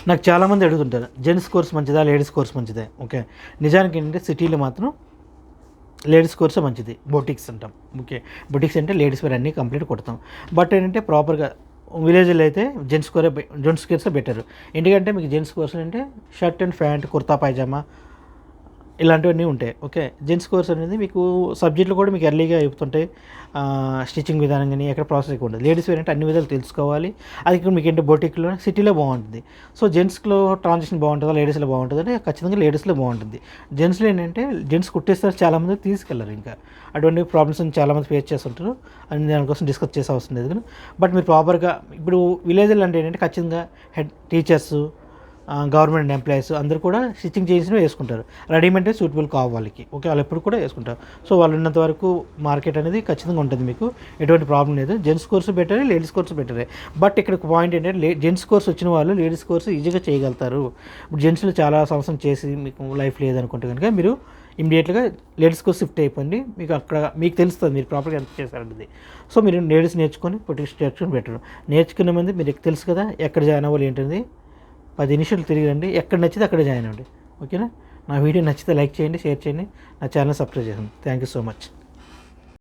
నాకు చాలామంది అడుగుతుంటారు జెంట్స్ కోర్స్ మంచిదా లేడీస్ కోర్స్ మంచిదా. ఓకే, నిజానికి ఏంటంటే సిటీలో మాత్రం లేడీస్ కోర్సే మంచిది. బొటిక్స్ అంటాం. ఓకే, బొటిక్స్ అంటే లేడీస్ వేర్ అన్నీ కంప్లీట్ కొడతాం. బట్ ఏంటంటే ప్రాపర్గా విలేజ్లో అయితే జెంట్స్ కోర్సే బెటర్. ఎందుకంటే మీకు జెంట్స్ కోర్స్ అంటే shirt and pant, kurta pyjama ఇలాంటివన్నీ ఉంటాయి. ఓకే, జెంట్స్ కోర్స్ అనేది మీకు సబ్జెక్టులు కూడా మీకు ఎర్లీగా అయిపోతుంటాయి. స్టిచ్చింగ్ విధానం కానీ ఎక్కడ ప్రాసెస్ ఎక్కువ ఉంటుంది. లేడీస్ వేర్ అంటే అన్ని విధాలు తెలుసుకోవాలి. అది ఇక్కడ మీకు ఏంటి బొటిక్లో సిటీలో బాగుంటుంది. సో జెంట్స్లో ట్రాన్సిషన్ బాగుంటుందా లేడీస్లో బాగుంటుంది అంటే ఖచ్చితంగా లేడీస్లో బాగుంటుంది. జెంట్స్లో ఏంటంటే జెంట్స్ కుట్టేస్తారు, చాలామంది తీసుకెళ్ళరు. ఇంకా అటువంటి ప్రాబ్లమ్స్ చాలామంది ఫేస్ చేస్తుంటారు. అని దానికోసం డిస్కస్ చేసే అవసరం లేదు. కానీ బట్ మీరు ప్రాపర్గా ఇప్పుడు విలేజ్లో అంటే ఏంటంటే ఖచ్చితంగా టీచర్స్, గవర్నమెంట్ ఎంప్లాయీస్ అందరూ కూడా స్టిచ్చింగ్ చేసినవి వేసుకుంటారు. రెడీమేడ్ సూటబుల్ కావు వాళ్ళకి. ఓకే, వాళ్ళు ఎప్పుడు కూడా వేసుకుంటారు. సో వాళ్ళు ఉన్నంత వరకు మార్కెట్ అనేది ఖచ్చితంగా ఉంటుంది. మీకు ఎటువంటి ప్రాబ్లం లేదు. జెంట్స్ కోర్సు బెటరే, లేడీస్ కోర్సు బెటరే. బట్ ఇక్కడ పాయింట్ ఏంటంటే జెంట్స్ కోర్స్ వచ్చిన వాళ్ళు లేడీస్ కోర్సు ఈజీగా చేయగలుగుతారు. ఇప్పుడు జెంట్స్లో చాలా సంవత్సరం చేసి మీకు లైఫ్ లేదనుకుంటే కనుక మీరు ఇమీడియట్గా లేడీస్ కోర్స్ షిఫ్ట్ అయిపోయింది. మీకు అక్కడ మీకు తెలుస్తుంది మీరు ప్రాపర్గా ఎంత చేశారనేది. సో మీరు లేడీస్ నేర్చుకొని పొటిక్స్ నేర్చుకొని బెటర్. నేర్చుకునే మంది మీరు తెలుసు కదా ఎక్కడ జాయిన్ అవ్వాలి ఏంటనేది. 10 నిమిషాలు తిరిగిరండి, ఎక్కడ నచ్చితే అక్కడ జాయిన్ అవ్వండి. ఓకేనా. నా వీడియో నచ్చితే లైక్ చేయండి, షేర్ చేయండి, నా ఛానల్ సబ్స్క్రైబ్ చేయండి. Thank you so much.